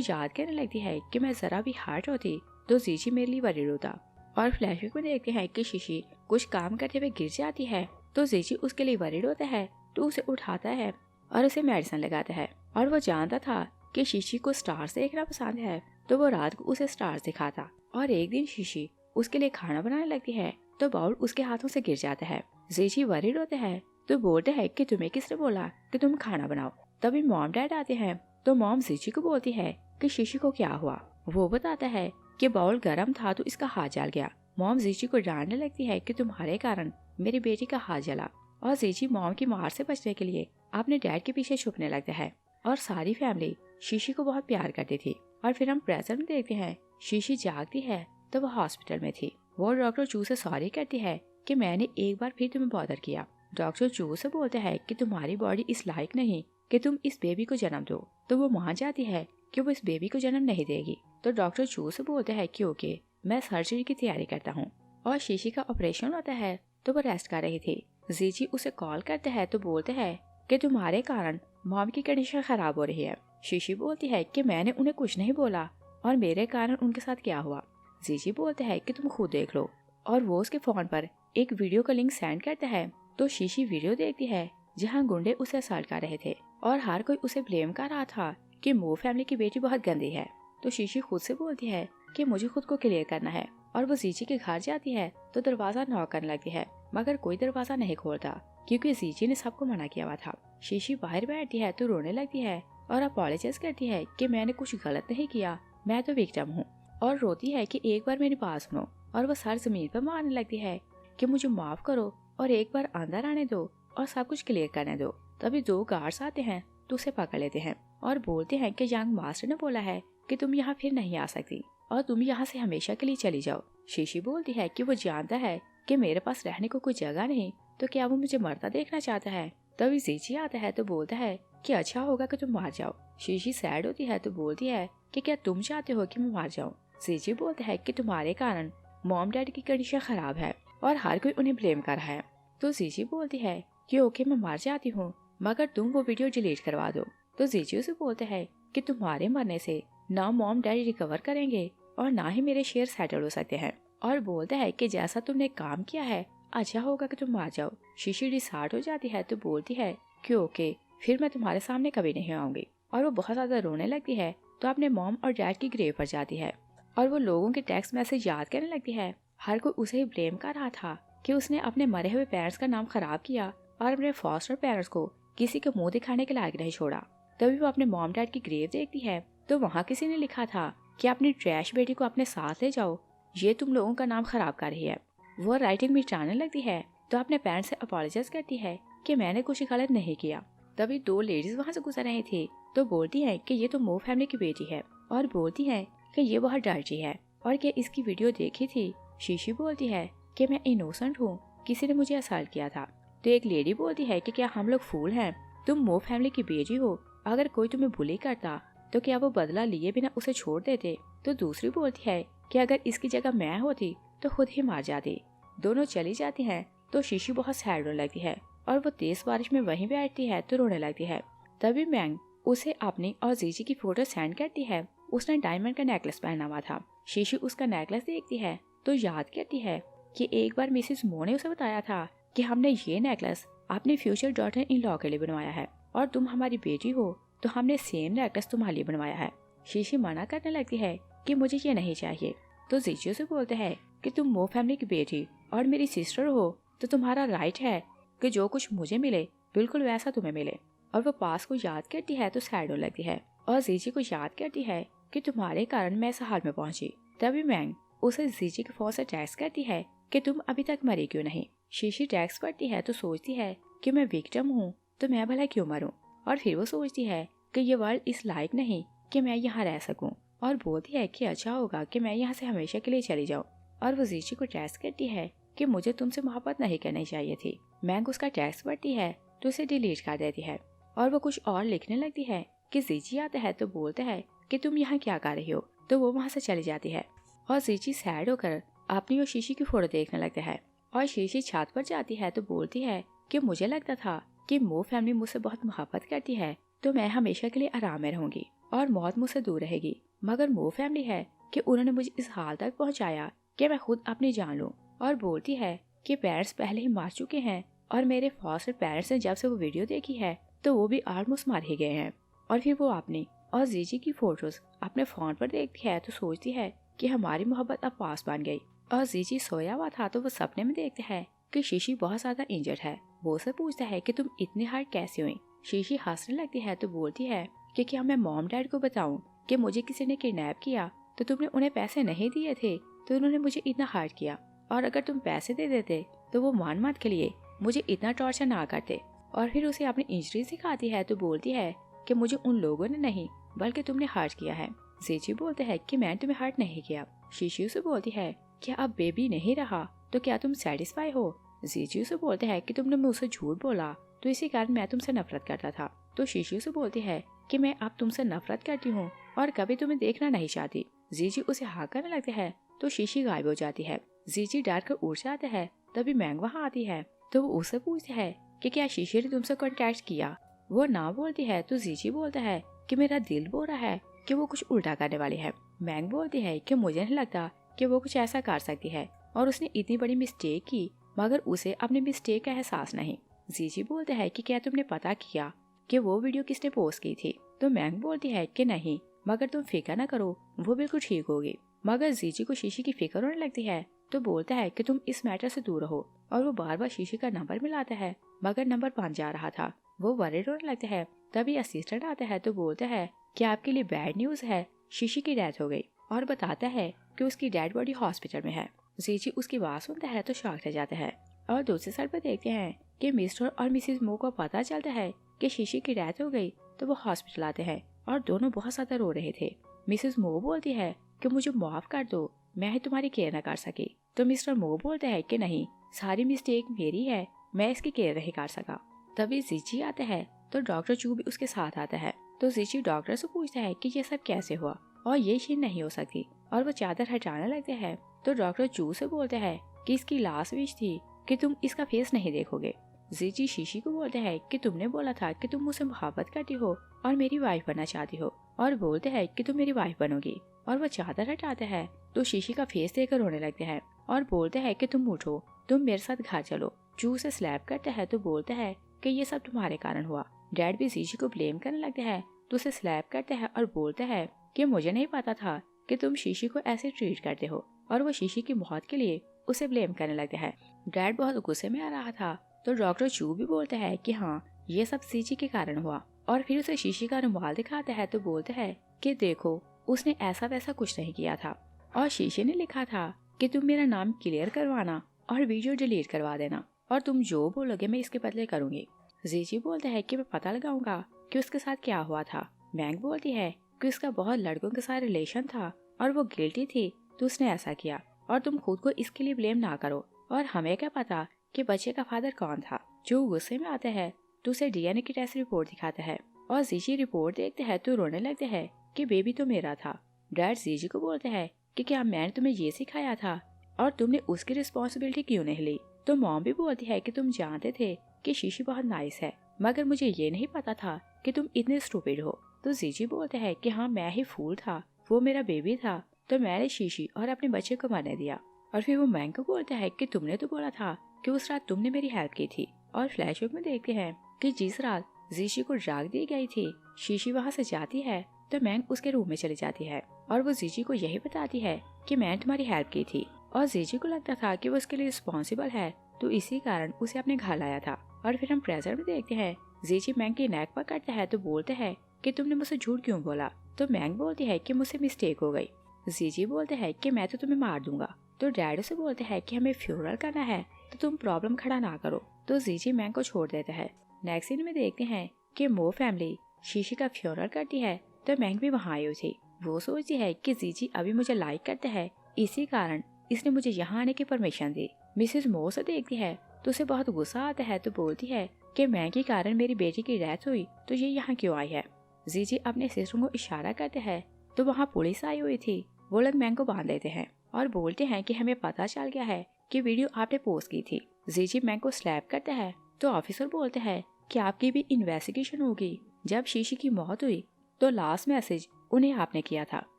S1: याद करने लगती है कि मैं जरा भी हार्ट होती तो जीजी मेरे लिए वरीड होता। और फ्लैशबैक में देखते हैं कि शीशी कुछ काम करते हुए गिर जाती है तो जीजी उसके लिए वरीड होता है तो उसे उठाता है और उसे मेडिसिन लगाता है। और वो जानता था कि शीशी को स्टार्स देखना पसंद है तो वो रात को उसे स्टार्स दिखाता। और एक दिन शीशी उसके लिए खाना बनाने लगती है तो बाउल उसके हाथों से गिर जाता है। जीजी वरीड होते हैं तो बोलते हैं कि तुम्हें किसने बोला कि तुम खाना बनाओ। तभी मॉम डैड आते हैं तो मॉम जीजी को बोलती है कि शीशी को क्या हुआ। वो बताता है कि बाउल गर्म था तो इसका हाथ जल गया। मॉम जीजी को डांटने लगती है कि तुम्हारे कारण मेरी बेटी का हाथ जला। और जीजी मॉम की मार से बचने के लिए अपने डैड के पीछे छुपने लगता है। और सारी फैमिली शीशी को बहुत प्यार करती थी। और फिर हम प्रेजेंट में देखते हैं शीशी जागती है तो वो हॉस्पिटल में थी। वो डॉक्टर चू से सॉरी करती है कि मैंने एक बार फिर तुम्हें बॉदर किया। डॉक्टर चू से बोलते हैं कि तुम्हारी बॉडी इस लायक नहीं कि तुम इस बेबी को जन्म दो। तो वो मान जाती है कि वो इस बेबी को जन्म नहीं देगी। तो डॉक्टर चू से बोलते हैं कि ओके मैं सर्जरी की तैयारी करता हूँ। और शीशी का ऑपरेशन होता है तो वो रेस्ट कर रही थी। जीजी उसे कॉल करते हैं तो बोलते हैं कि तुम्हारे कारण मॉम की कंडीशन खराब हो रही है। शीशी बोलती है कि मैंने उन्हें कुछ नहीं बोला और मेरे कारण उनके साथ क्या हुआ। जीजी बोलते हैं कि तुम खुद देख लो। और वो उसके फोन पर एक वीडियो का लिंक सेंड करता है तो शीशी वीडियो देखती है जहाँ गुंडे उसे असल्ट कर रहे थे और हर कोई उसे ब्लेम कर रहा था कि मो फैमिली की बेटी बहुत गंदी है। तो शीशी खुद से बोलती है कि मुझे खुद को क्लियर करना है। और वो जीजी के घर जाती है तो दरवाजा नॉक करने लगती है मगर कोई दरवाजा नहीं खोलता क्योंकि जीजी ने सबको मना किया हुआ था। शीशी बाहर बैठती है तो रोने लगती है और अपोलोजाइज करती है कि मैंने कुछ गलत नहीं किया, मैं तो विक्टिम हूँ। और रोती है कि एक बार मेरी बात सुनो। और वो सर जमीन पर मारने लगती है कि मुझे माफ करो और एक बार अंदर आने दो और सब कुछ क्लियर करने दो। तभी 2 गार्ड्स आते हैं तो उसे पकड़ लेते हैं और बोलते हैं कि यंग मास्टर ने बोला है कि तुम यहाँ फिर नहीं आ सकती। और तुम यहाँ से हमेशा के लिए चली जाओ। शीशी बोलती है कि वो जानता है कि मेरे पास रहने को कोई जगह नहीं, तो क्या वो मुझे मरता देखना चाहता है। तभी जीजी आता है तो बोलता है कि अच्छा होगा कि तुम मार जाओ। शीशी सैड होती है तो बोलती है कि क्या तुम चाहते हो कि मैं मार जाऊँ। जीजी बोलता है कि तुम्हारे कारण मॉम डैड की कंडीशन खराब है और हर कोई उन्हें ब्लेम कर रहा है। तो जीजी बोलती है कि ओके मैं मार जाती हूँ, मगर तुम वो वीडियो डिलीट करवा दो। तो जीजी उसे बोलते हैं कि तुम्हारे मरने से ना मॉम डैडी रिकवर करेंगे और ना ही मेरे शेयर सेटल हो सकते हैं, और बोलता है कि जैसा तुमने काम किया है अच्छा होगा कि तुम मार जाओ। शीशी डिसहार्ट हो जाती है तो बोलती है कि ओके फिर मैं तुम्हारे सामने कभी नहीं आऊंगी, और वो बहुत ज्यादा रोने लगती है। तो अपने मॉम और डैड की ग्रेव पर जाती है और वो लोगों के टेक्स्ट मैसेज याद करने लगती है। हर कोई उसे ही ब्लेम कर रहा था कि उसने अपने मरे हुए पेरेंट्स का नाम खराब किया और अपने फॉस्टर पेरेंट्स को किसी के मुंह दिखाने के लायक नहीं छोड़ा। तभी वो अपने मॉम डैड की ग्रेव देखती है तो वहाँ किसी ने लिखा था कि अपनी ट्रैश बेटी को अपने साथ ले जाओ, ये तुम लोगों का नाम खराब कर रही है। वो राइटिंग मिटाने लगती है तो अपने पेरेंट्स से अपॉलोजाइज करती है कि मैंने कुछ गलत नहीं किया। तभी दो लेडीज वहाँ से गुजर रही थी तो बोलती है कि ये तो मो फैमिली की बेटी है, और बोलती है कि ये बहुत डर्टी है और क्या इसकी वीडियो देखी थी। शीशी बोलती है कि मैं इनोसेंट हूँ, किसी ने मुझे असल्ट किया था। तो एक लेडी बोलती है कि क्या हम लोग फूल हैं, तुम मो फैमिली की बेटी हो, अगर कोई तुम्हें बुली करता तो क्या वो बदला लिए बिना उसे छोड़ देते। तो दूसरी बोलती है कि अगर इसकी जगह मैं होती तो खुद ही मार जाती। दोनों चली जाती हैं तो शीशी बहुत सैड होने लगती है और वो तेज बारिश में वहीं बैठती है तो रोने लगती है। तभी मैंग उसे अपनी और जीजी की फोटो सेंड करती है। उसने डायमंड का नेकलेस पहना हुआ था। शीशी उसका नेकलेस देखती है तो याद करती है कि एक बार मिसेस मो ने उसे बताया था कि हमने ये नेकलेस अपनी फ्यूचर डॉटर इन लॉ के लिए बनवाया है और तुम हमारी बेटी हो तो हमने सेम नेकलेस तुम्हारे लिए बनवाया है। शीशी मना करने लगती है कि मुझे ये नहीं चाहिए। तो जीजी से बोलते हैं कि तुम मो फैमिली की बेटी और मेरी सिस्टर हो तो तुम्हारा राइट है कि जो कुछ मुझे मिले बिल्कुल वैसा तुम्हें मिले। और वो पास को याद करती है तो सैड होने लगती है और जीजी को याद करती है कि तुम्हारे कारण मैं इस हाल में पहुंची। तभी मैंग उसे जीजी के फोन से टेक्स्ट करती है कि तुम अभी तक मरी क्यों नहीं। शीशी टेक्स्ट पढ़ती है तो सोचती है कि मैं विक्टिम हूँ तो मैं भला क्यों मरूं, और फिर वो सोचती है कि ये वर्ल्ड इस लायक नहीं कि मैं यहाँ रह सकूं, और बोलती है कि अच्छा होगा कि मैं यहाँ से हमेशा के लिए चली जाऊँ। और वो जीजी को टेक्स्ट करती है कि मुझे तुमसे मोहब्बत नहीं करनी चाहिए थी। मैंग उसका टेक्स्ट पढ़ती है तो उसे डिलीट कर देती है और वो कुछ और लिखने लगती है कि जीजी आता है तो बोलता है कि तुम यहाँ क्या कर रही हो, तो वो वहाँ से चली जाती है। और जीजी सैड होकर अपनी और शीशी की फोटो देखने लगता है और शीशी छत पर जाती है तो बोलती है कि मुझे लगता था कि मो फैमिली मुझसे बहुत मोहब्बत करती है तो मैं हमेशा के लिए आराम में रहूंगी और मौत मुझसे दूर रहेगी, मगर मो फैमिली है कि उन्होंने मुझे इस हाल तक पहुंचाया कि मैं खुद अपनी जान लूं। और बोलती है कि पेरेंट्स पहले ही मार चुके हैं और मेरे फॉस्टर पेरेंट्स ने जब से वो वीडियो देखी है तो वो भी ऑलमोस्ट मार ही गए हैं। और फिर वो अपनी और जीजी की फोटोज अपने फोन पर देखती है तो सोचती है कि हमारी मोहब्बत अब पास बन गई। और जीजी सोया हुआ था तो वो सपने में देखते हैं कि शीशी बहुत ज्यादा इंजर्ड है। वो उसे पूछता है कि तुम इतनी हार्ड कैसे हुई। शीशी हंसने लगती है तो बोलती है कि क्या मैं मॉम डैड को बताऊं कि मुझे किसी ने किडनैप किया तो तुमने उन्हें पैसे नहीं दिए थे तो उन्होंने मुझे इतना हार्ड किया, और अगर तुम पैसे दे देते तो वो मान के लिए मुझे इतना टॉर्चर ना करते। और फिर उसे अपनी इंजरी सिखाती है तो बोलती है कि मुझे उन लोगों ने नहीं बल्कि तुमने हर्ट किया है। जीजी बोलते हैं कि मैं तुम्हें हर्ट नहीं किया। शीशी से बोलती है क्या अब बेबी नहीं रहा तो क्या तुम सेटिस्फाई हो। जीजी से बोलते हैं कि तुमने मुझसे झूठ बोला तो इसी कारण मैं तुमसे नफरत करता था। तो शीशी से बोलती है कि मैं अब तुमसे नफरत करती हूँ और कभी तुम्हें देखना नहीं चाहती। जीजी उसे हाँ करने लगते हैं तो शीशी गायब हो जाती है। जीजी डर कर उड़ जाते हैं। तभी मैंग वहाँ आती है तो वो उसे पूछती है कि क्या शीशी ने तुमसे कॉन्टेक्ट किया। वो ना बोलती है तो जीजी बोलता है कि मेरा दिल बोल रहा है कि वो कुछ उल्टा करने वाली है। मैंग बोलती है कि मुझे नहीं लगता कि वो कुछ ऐसा कर सकती है और उसने इतनी बड़ी मिस्टेक की मगर उसे अपने मिस्टेक का एहसास नहीं। जीजी बोलते हैं कि क्या तुमने पता किया कि वो वीडियो किसने पोस्ट की थी। तो मैंग बोलती है कि नहीं, मगर तुम फिक्र न करो वो बिल्कुल ठीक होगी। मगर जीजी को शीशी की फिक्र होने लगती है तो बोलता है कि तुम इस मैटर से दूर रहो, और वो बार बार शीशी का नंबर मिलाता है मगर नंबर बंद जा रहा था। वो वरीड होने लगता है। तभी असिस्टेंट आता है तो बोलता है कि आपके लिए बैड न्यूज है, शीशी की डेथ हो गई, और बताता है कि उसकी डेड बॉडी हॉस्पिटल में है। जीजी उसकी बात सुनता है तो शॉक रह जाता है। और दूसरी साइड पर देखते हैं कि मिस्टर और मिसेस मो को पता चलता है कि शीशी की डेथ हो गई तो वो हॉस्पिटल आते हैं और दोनों बहुत ज्यादा रो रहे थे। मिसेस मो बोलती है कि मुझे माफ कर दो, मैं ही तुम्हारी केयर न कर सकी। तो मिस्टर मो बोलते हैं कि नहीं, सारी मिस्टेक मेरी है, मैं इसकी केयर नहीं कर सका। तभी जीची आता है तो डॉक्टर चू भी उसके साथ आता है। तो जीची डॉक्टर से पूछता है कि ये सब कैसे हुआ और ये चीज नहीं हो सकती, और वो चादर हटाने लगते हैं। तो डॉक्टर चू से बोलते हैं कि इसकी लास्ट विश थी कि तुम इसका फेस नहीं देखोगे। जीची शीशी को बोलते हैं कि तुमने बोला था कि तुम मुझसे मोहब्बत करती हो और मेरी वाइफ बनना चाहती हो, और बोलते हैं कि तुम मेरी वाइफ बनोगी। और वो चादर हटाते हैं तो शीशी का फेस देखकर रोने लगते हैं और बोलते हैं कि तुम उठो, तुम मेरे साथ घर चलो। चू से स्लैप करते हैं तो बोलते हैं कि ये सब तुम्हारे कारण हुआ। डैड भी जीजी को ब्लेम करने लगते हैं तो उसे स्लैप करते हैं और बोलते हैं कि मुझे नहीं पता था कि तुम शीशी को ऐसे ट्रीट करते हो, और वो शीशी की मौत के लिए उसे ब्लेम करने लगते हैं। डैड बहुत गुस्से में आ रहा था तो डॉक्टर चू भी बोलते हैं कि हाँ, ये सब जीजी के कारण हुआ, और फिर उसे शीशी का रुमाल दिखाते हैं तो बोलते हैं कि देखो, उसने ऐसा वैसा कुछ नहीं किया था, और शीशी ने लिखा था कि तुम मेरा नाम क्लियर करवाना और वीडियो डिलीट करवा देना, और तुम जो बोलोगे मैं इसके बदले करूंगी। जीजी बोलते हैं कि मैं पता लगाऊंगा कि उसके साथ क्या हुआ था। मैंग बोलती है कि उसका बहुत लड़कों के साथ रिलेशन था और वो गिल्टी थी तो उसने ऐसा किया, और तुम खुद को इसके लिए ब्लेम ना करो, और हमें क्या पता कि बच्चे का फादर कौन था। जो गुस्से में आता है तो उसे डीएनए की टेस्ट रिपोर्ट दिखाता है, और जीजी रिपोर्ट देखते हैं तो रोने लगते हैं कि बेबी तो मेरा था। डैड जीजी को बोलते हैं कि क्या मैंने तुम्हें ये सिखाया था और तुमने उसकी रिस्पॉन्सिबिलिटी क्यों नहीं ली। तो मॉम भी बोलती है कि तुम जानते थे कि शीशी बहुत नाइस है, मगर मुझे ये नहीं पता था कि तुम इतने स्टूपिड हो। तो जीजी बोलते हैं कि हाँ, मैं ही फूल था, वो मेरा बेबी था, तो मैंने शीशी और अपने बच्चे को मरने दिया। और फिर वो मैंग को बोलता है कि तुमने तो बोला था कि उस रात तुमने मेरी हेल्प की थी। और फ्लैशबैक में देखते हैं कि जिस रात जीशी को ड्रग दी गई थी, शीशी वहाँ से जाती है तो मैंग उसके रूम में चली जाती है, और वो जीजी को यही बताती है कि मैंने तुम्हारी हेल्प की थी। और जीजी को लगता था कि वो उसके लिए रिस्पॉन्सिबल है, तो इसी कारण उसे अपने घर लाया था। और फिर हम प्रेजेंट में देखते हैं जीजी मैंग की नेक पकड़ता है तो बोलते हैं कि तुमने मुझसे झूठ क्यों बोला। तो मैंग बोलती है कि मुझसे मिस्टेक हो गई। जीजी बोलते हैं कि मैं तो तुम्हें मार दूंगा। तो डैडी से बोलते हैं कि हमें फ्यूनरल करना है तो तुम प्रॉब्लम खड़ा ना करो। तो जीजी मैंग को छोड़ देता है। नेक्स्ट सीन में देखते हैं कि मो फैमिली शीशी का फ्यूनरल करती है तो मैंग भी वहाँ आई हुई थी। वो सोचती है कि जीजी अभी मुझे लाइक करते हैं, इसी कारण इसने मुझे यहाँ आने की परमिशन दी। मिसेस मो से देखती है तो उसे बहुत गुस्सा आता है तो बोलती है कि मैंग के कारण मेरी बेटी की डेथ हुई तो ये यहाँ क्यों आई है। जीजी अपने सिस्टर को इशारा करते हैं तो वहाँ पुलिस आई हुई थी। वो लोग मैंग को बांध लेते हैं और बोलते हैं कि हमें पता चल गया है कि वीडियो आपने पोस्ट की थी। जीजी मैंग को स्लैप करता है तो ऑफिसर बोलते हैं कि आपकी भी इन्वेस्टिगेशन होगी। जब शीशी की मौत हुई तो लास्ट मैसेज उन्हें आपने किया था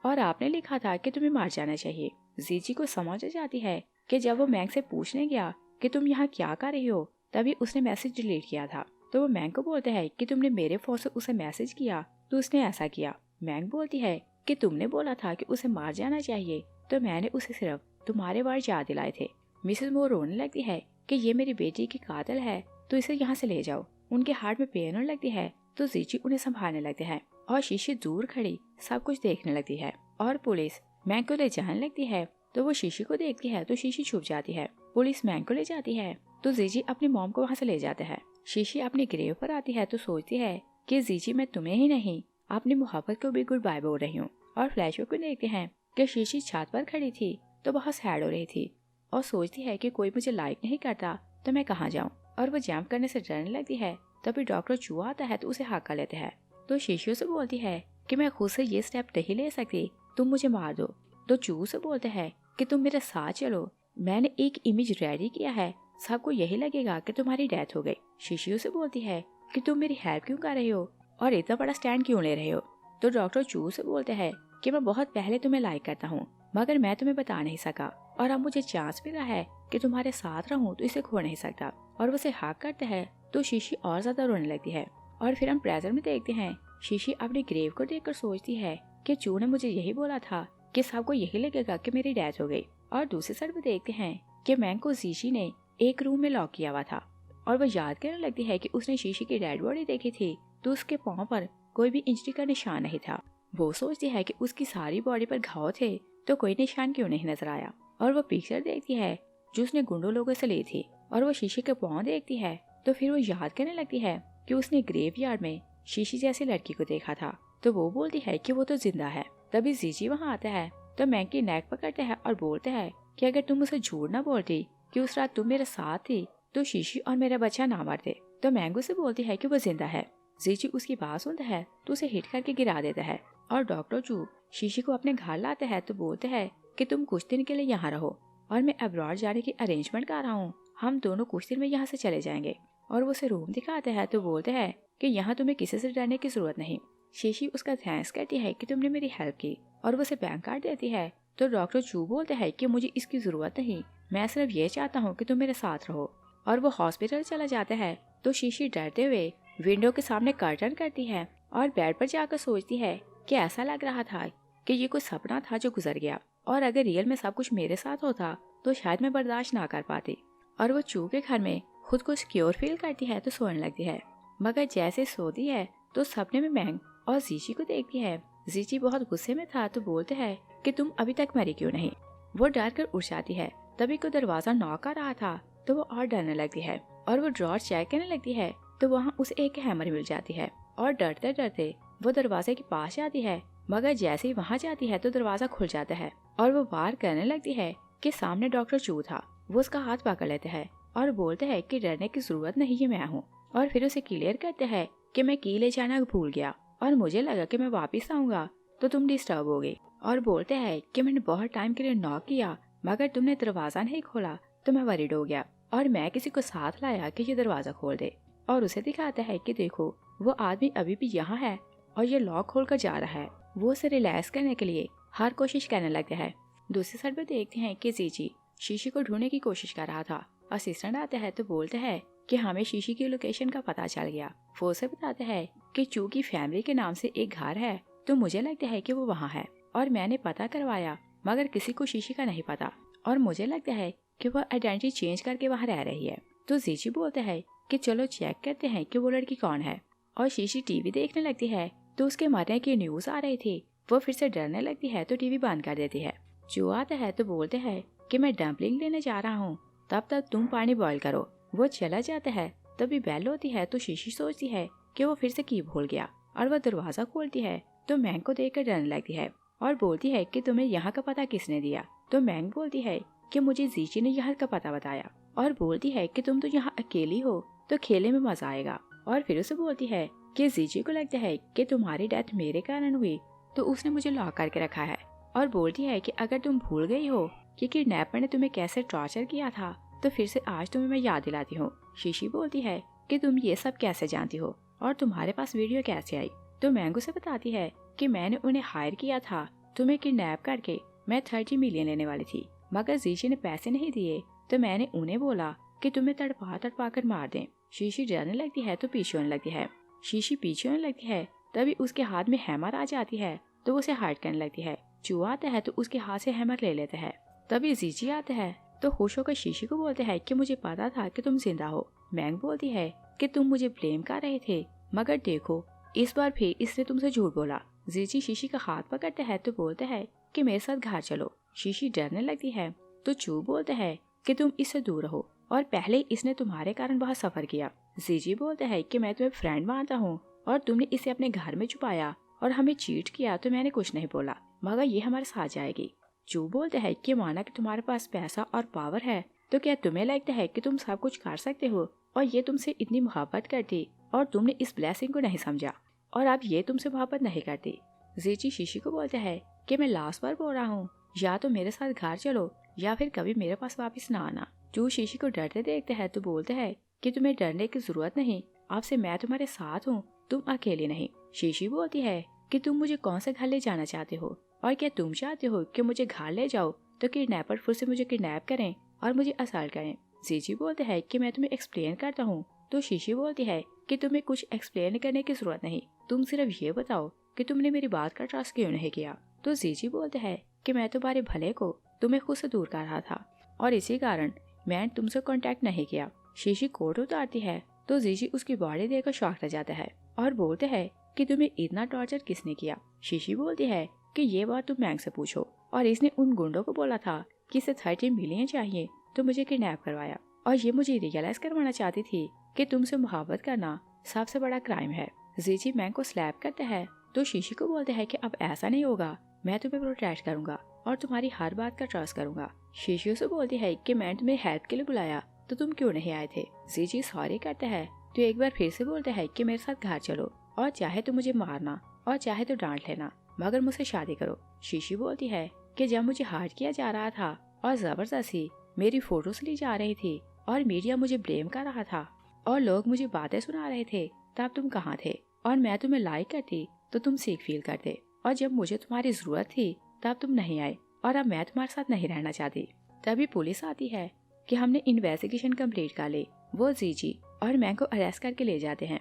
S1: और आपने लिखा था कि तुम्हें मार जाना चाहिए। जीजी को समझ आ जाती है कि जब वो मैंग से पूछने गया कि तुम यहाँ क्या कर रही हो, तभी उसने मैसेज डिलीट किया था। तो वो मैंग को बोलते हैं कि तुमने मेरे फोन से उसे मैसेज किया तो उसने ऐसा किया। मैंग बोलती है कि तुमने बोला था कि उसे मार जाना चाहिए, तो मैंने उसे सिर्फ तुम्हारे वर्ड याद दिलाए थे। मिसेस मोर रोने लगती है कि ये मेरी बेटी की कातिल है तो इसे यहाँ से ले जाओ। उनके हार्ट में पेन होने लगती है तो जीजी उन्हें संभालने लगते हैं और शीशी दूर खड़ी सब कुछ देखने लगती है। और पुलिस मैंग को ले जाने लगती है तो वो शीशी को देखती है तो शीशी छुप जाती है। पुलिस मैंग को ले जाती है तो जीजी अपनी मॉम को वहाँ से ले जाते हैं। शीशी अपनी ग्रेव पर आती है तो सोचती है कि जीजी मैं तुम्हें ही नहीं अपनी मोहब्बत को भी गुड बाय बोल रही हूँ। और फ्लैशबैक को देखते हैं कि शीशी छत पर खड़ी थी तो बहुत सैड हो रही थी और सोचती है कि कोई मुझे लाइक नहीं करता तो मैं कहाँ जाऊँ। और वो जंप करने से डरने लगती है। तभी डॉक्टर चू आता है तो उसे हाथ कर लेते हैं। तो शीशियों से बोलती है कि मैं खुद से ये स्टेप नहीं ले सकती, तुम मुझे मार दो। तो चू से बोलते हैं कि तुम मेरे साथ चलो, मैंने एक इमेज रेडी किया है, सबको यही लगेगा कि तुम्हारी डेथ हो गई। शीशियों से बोलती है कि तुम मेरी हेल्प क्यों कर रही हो और इतना बड़ा स्टैंड क्यों ले रहे हो। तो डॉक्टर चू से बोलते हैं कि मैं बहुत पहले तुम्हें लाइक करता हूँ, मगर मैं तुम्हें बता नहीं सका, और अब मुझे चांस मिला है कि तुम्हारे साथ रहूं तो इसे खो नहीं सकता। और वो उसे हाक करते हैं तो शीशी और ज्यादा रोने लगती है। और फिर हम प्रेजेंट में देखते हैं शीशी अपनी ग्रेव को देखकर सोचती है कि चू ने मुझे यही बोला था कि सबको यही लगेगा कि मेरी डेथ हो गई। और दूसरी साइड में देखते हैं कि मैंग को शीशी ने एक रूम में लॉक किया हुआ था और वो याद करने लगती है कि उसने शीशी की डेड बॉडी देखी थी तो उसके पाँव पर कोई भी इंजरी का निशान नहीं था। वो सोचती है कि उसकी सारी बॉडी पर घाव थे तो कोई निशान क्यों नहीं नजर आया। और वो पिक्चर देखती है जो उसने गुंडों लोगों से ली थी और वो शीशी के पाँव देखती है तो फिर वो याद करने लगती है कि उसने ग्रेवयार्ड में शीशी जैसी लड़की को देखा था। तो वो बोलती है कि वो तो जिंदा है। तभी जीजी वहाँ आता है तो मैंग की नेक पकड़ते हैं और बोलते हैं कि अगर तुम उसे झूठ ना बोलती कि उस रात तुम मेरे साथ थी तो शीशी और मेरा बच्चा ना मरते। तो मैंग उसे बोलती है कि वो जिंदा है। जीजी उसकी बात सुनता है तो उसे हिट करके गिरा देता है और डॉक्टर चू शीशी को अपने घर लाते हैं तो बोलते हैं कि तुम कुछ दिन के लिए यहाँ रहो और मैं अब्रॉड जाने की अरेंजमेंट कर रहा हूँ, हम दोनों कुछ दिन में यहाँ से चले जाएंगे। और वो उसे रूम दिखाते हैं तो बोलते हैं कि यहाँ तुम्हें किसी से डरने की जरूरत नहीं। शीशी उसका थैंक्स कहती है कि तुमने मेरी हेल्प की और वो उसे बैंक कार्ड देती है। तो डॉक्टर चू बोलते हैं कि मुझे इसकी जरूरत नहीं, मैं सिर्फ ये चाहता हूँ कि तुम मेरे साथ रहो। और वो हॉस्पिटल चला जाता है तो शीशी डरते हुए विंडो के सामने कर्टन करती है और बेड पर जाकर सोचती है कि ऐसा लग रहा था कि ये कोई सपना था जो गुजर गया, और अगर रियल में सब कुछ मेरे साथ होता तो शायद मैं बर्दाश्त ना कर पाती। और वो चू के घर में खुद को सिक्योर फील करती है तो सोने लगती है। मगर जैसे सोती है तो सपने में मैंग और जीजी को देखती है। जीजी बहुत गुस्से में था तो बोलते हैं कि तुम अभी तक मरी क्यों नहीं। वो डर कर उठ जाती है। तभी को दरवाजा नॉक कर रहा था तो वो और डरने लगती है और वो ड्रॉर चेक करने लगती है तो वहाँ उसे एक हैमर मिल जाती है और डरते डरते वो दरवाजे के पास जाती है। मगर जैसे ही वहाँ जाती है तो दरवाजा खुल जाता है और वो वार करने लगती है कि सामने डॉक्टर चू था। वो उसका हाथ पकड़ लेते हैं और बोलते हैं कि डरने की जरूरत नहीं, ये मैं हूँ। और फिर उसे क्लियर करते हैं कि मैं की ले जाना भूल गया और मुझे लगा कि मैं वापस आऊंगा तो तुम डिस्टर्ब होगे। और बोलते हैं कि मैंने बहुत टाइम के लिए नॉक किया मगर तुमने दरवाजा नहीं खोला तो मैं वरीड हो गया और मैं किसी को साथ लाया कि ये दरवाजा खोल दे। और उसे दिखाता है कि देखो वो आदमी अभी भी यहाँ है और ये लॉक खोल कर जा रहा है। वो उसे रिलैक्स करने के लिए हर कोशिश करने लगते हैं। दूसरी साइड पे देखते हैं कि जीजी शीशी को ढूंढने की कोशिश कर रहा था। असिस्टेंट आते हैं तो बोलते हैं कि हमें शीशी की लोकेशन का पता चल गया। वो उसे बताते हैं कि चू की फैमिली के नाम से एक घर है तो मुझे लगता है कि वो वहाँ है और मैंने पता करवाया मगर किसी को शीशी का नहीं पता और मुझे लगता है कि वह आइडेंटिटी चेंज करके वहाँ रह रही है। तो जीजी बोलते हैं कि चलो चेक करते हैं कि वो लड़की कौन है। और शीशी टीवी देखने लगती है तो उसके मरने की न्यूज आ रही थी। वो फिर से डरने लगती है तो टीवी बंद कर देती है। चू आता है तो बोलते हैं कि मैं डम्पलिंग लेने जा रहा हूँ, तब तक तुम पानी बॉईल करो। वो चला जाता है। तभी बेल होती है तो शीशी सोचती है कि वो फिर से की भूल गया और वह दरवाजा खोलती है तो मैंग को देखकर डरने लगती है और बोलती है कि तुम्हें यहाँ का पता किसने दिया। तो मैंग बोलती है कि मुझे जीजी ने यहाँ का पता बताया और बोलती है कि तुम तो यहाँ अकेली हो तो खेलने में मजा आएगा। और फिर उसे बोलती है कि जीजी को लगता है कि तुम्हारी डेथ मेरे कारण हुई तो उसने मुझे लॉक करके रखा है। और बोलती है कि अगर तुम भूल गई हो कि किडनैपर ने तुम्हें कैसे टॉर्चर किया था तो फिर से आज तुम्हें मैं याद दिलाती हूँ। शीशी बोलती है कि तुम ये सब कैसे जानती हो और तुम्हारे पास वीडियो कैसे आई। तो मैंगो से बताती है कि मैंने उन्हें हायर किया था तुम्हें किडनैप करके। मैं 30 मिलियन लेने वाली थी मगर जीजी ने पैसे नहीं दिए तो मैंने उन्हें बोला कि तुम्हें तड़पा तड़पा कर मार दें। शीशी डरने लगती है तो पीछे होने लगती है। शीशी पीछे होने लगती है तभी उसके हाथ में हैमर आ जाती है तो वो उसे हार्ट करने लगती है। चू आता है तो उसके हाथ से हैमर ले लेते हैं। तभी जीजी आता है तो खुश होकर शीशी को बोलते हैं कि मुझे पता था कि तुम जिंदा हो। मैंग बोलती है कि तुम मुझे ब्लेम कर रहे थे मगर देखो इस बार फिर इसने तुमसे झूठ बोला। जीजी शीशी का हाथ पकड़ते हैं तो बोलते हैं कि मेरे साथ घर चलो। शीशी डरने लगती है तो चू बोलते हैं कि तुम इससे दूर रहो और पहले इसने तुम्हारे कारण बहुत सफर किया। जीजी बोलते हैं कि मैं तुम्हें फ्रेंड मानता हूँ और तुमने इसे अपने घर में छुपाया और हमें चीट किया तो मैंने कुछ नहीं बोला मगर ये हमारे साथ जाएगी। चू बोलते हैं कि माना कि तुम्हारे पास पैसा और पावर है तो क्या तुम्हें लगता है कि तुम सब कुछ कर सकते हो और ये तुमसे इतनी मोहब्बत करती और तुमने इस ब्लेसिंग को नहीं समझा और अब ये तुमसे मोहब्बत नहीं करती। जीजी शीशी को बोलते हैं कि मैं लास्ट बार बोल रहा हूँ या तो मेरे साथ घर चलो या फिर कभी मेरे पास वापस ना आना। चू शीशी को डरते देखते हैं तो बोलते हैं कि तुम्हें डरने की जरूरत नहीं, आपसे मैं तुम्हारे साथ हूँ, तुम अकेले नहीं। शीशी बोलती है कि तुम मुझे कौन सा घर ले जाना चाहते हो और क्या तुम चाहते हो कि मुझे घर ले जाओ तो किडनैपर फिर से मुझे किडनैप करें और मुझे असल्ट करें। जीजी बोलते हैं कि मैं तुम्हें एक्सप्लेन करता हूँ। तो शीशी बोलती है कि तुम्हें कुछ एक्सप्लेन करने की जरूरत नहीं, तुम सिर्फ ये बताओ कि तुमने मेरी बात का ट्रस्ट क्यों नहीं किया। तो जीजी बोलते हैं कि मैं तुम्हारे भले को तुम्हें खुद से दूर कर रहा था और इसी कारण मैंने तुमसे कांटेक्ट नहीं किया। शीशी कोट उतारती है तो जीजी उसकी बॉडी देखकर शॉक रह जाता है और बोलते हैं कि तुम्हें इतना टॉर्चर किसने किया। शीशी बोलती है कि ये बात तुम मैंग से पूछो और इसने उन गुंडों को बोला था कि इसे 30 मिलियन चाहिए तो मुझे किडनैप करवाया और ये मुझे रियलाइज करवाना चाहती थी कि तुमसे मोहब्बत करना सबसे बड़ा क्राइम है। जीजी मैंग को स्लैप करता है तो शीशी को बोलते हैं कि अब ऐसा नहीं होगा, मैं तुम्हें प्रोटेक्ट करूंगा और तुम्हारी हर बात का ट्रस्ट करूंगा। शीशी उसे बोलती है कि मैंने तुम्हें हेल्प के लिए बुलाया तो तुम क्यों नहीं आए थे। जीजी सॉरी कहता है तो एक बार फिर से बोलता है कि मेरे साथ घर चलो और चाहे तो मुझे मारना और चाहे तो डांट लेना, मगर मुझसे शादी करो। शीशी बोलती है कि जब मुझे हर्ट किया जा रहा था और जबरदस्ती मेरी फोटोज ली जा रही थी और मीडिया मुझे ब्लेम कर रहा था और लोग मुझे बातें सुना रहे थे, तब तुम कहाँ थे? और मैं तुम्हें लाइक करती तो तुम सीख फील करते, और जब मुझे तुम्हारी जरूरत थी तब तुम नहीं आए, और अब मैं तुम्हारे साथ नहीं रहना चाहती। तभी पुलिस आती है कि हमने इन्वेस्टिगेशन कंप्लीट कर ली। वो जीजी और मैं को अरेस्ट करके ले जाते हैं।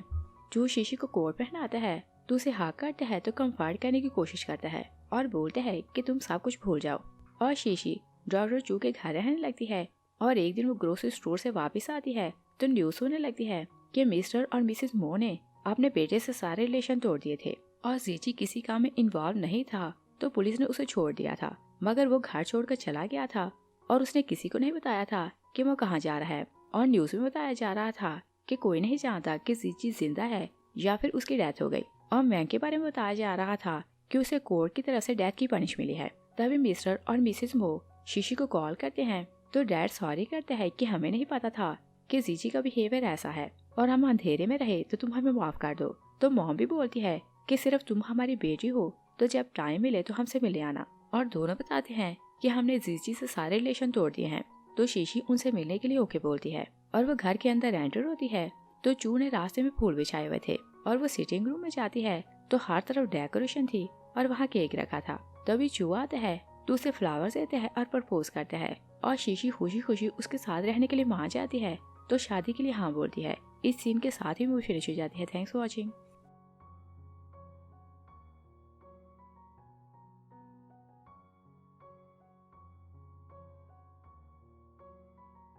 S1: जो शीशी को कोट पहनाता है तो उसे हाक करता है तो कंफर्ट करने की कोशिश करता है और बोलता है कि तुम सब कुछ भूल जाओ। और शीशी डॉक्टर चू के घर रहने लगती है और एक दिन वो ग्रोसरी स्टोर से वापस आती है तो न्यूज होने लगती है कि मिस्टर और मिसेस मो ने अपने बेटे से सारे रिलेशन तोड़ दिए थे और जीजी किसी काम में इन्वॉल्व नहीं था तो पुलिस ने उसे छोड़ दिया था, मगर वो घर छोड़कर चला गया था और उसने किसी को नहीं बताया था कि वो कहाँ जा रहा है। और न्यूज में बताया जा रहा था कि कोई नहीं जानता कि जीजी जिंदा है या फिर उसकी डेथ हो गई। और मैंग के बारे में बताया जा रहा था कि उसे कोर्ट की तरफ से डेथ की पनिश मिली है। तभी मिस्टर और मिसेस मो शीशी को कॉल करते हैं तो डैड सॉरी करता है कि हमें नहीं पता था कि जीजी का बिहेवियर ऐसा है और हम अंधेरे में रहे तो तुम हमें माफ कर दो। तो मॉम भी बोलती है कि सिर्फ तुम हमारी बेटी हो तो जब टाइम मिले तो हमसे मिले आना। और दोनों बताते हैं कि हमने जीजी से सारे रिलेशन तोड़ दिए हैं। तो शीशी उनसे मिलने के लिए ओके बोलती है और वो घर के अंदर एंटर होती है तो चू ने रास्ते में फूल बिछाए हुए थे और वो सिटिंग रूम में जाती है तो हर तरफ डेकोरेशन थी और वहाँ केक रखा था। तभी चू आता है तो उसे फ्लावर्स देते हैं और प्रपोज करता है और शीशी खुशी खुशी उसके साथ रहने के लिए मान जाती है तो शादी के लिए हाँ बोलती है। इस सीन के साथ ही मूवी फिनिश हो जाती है। Thanks for watching.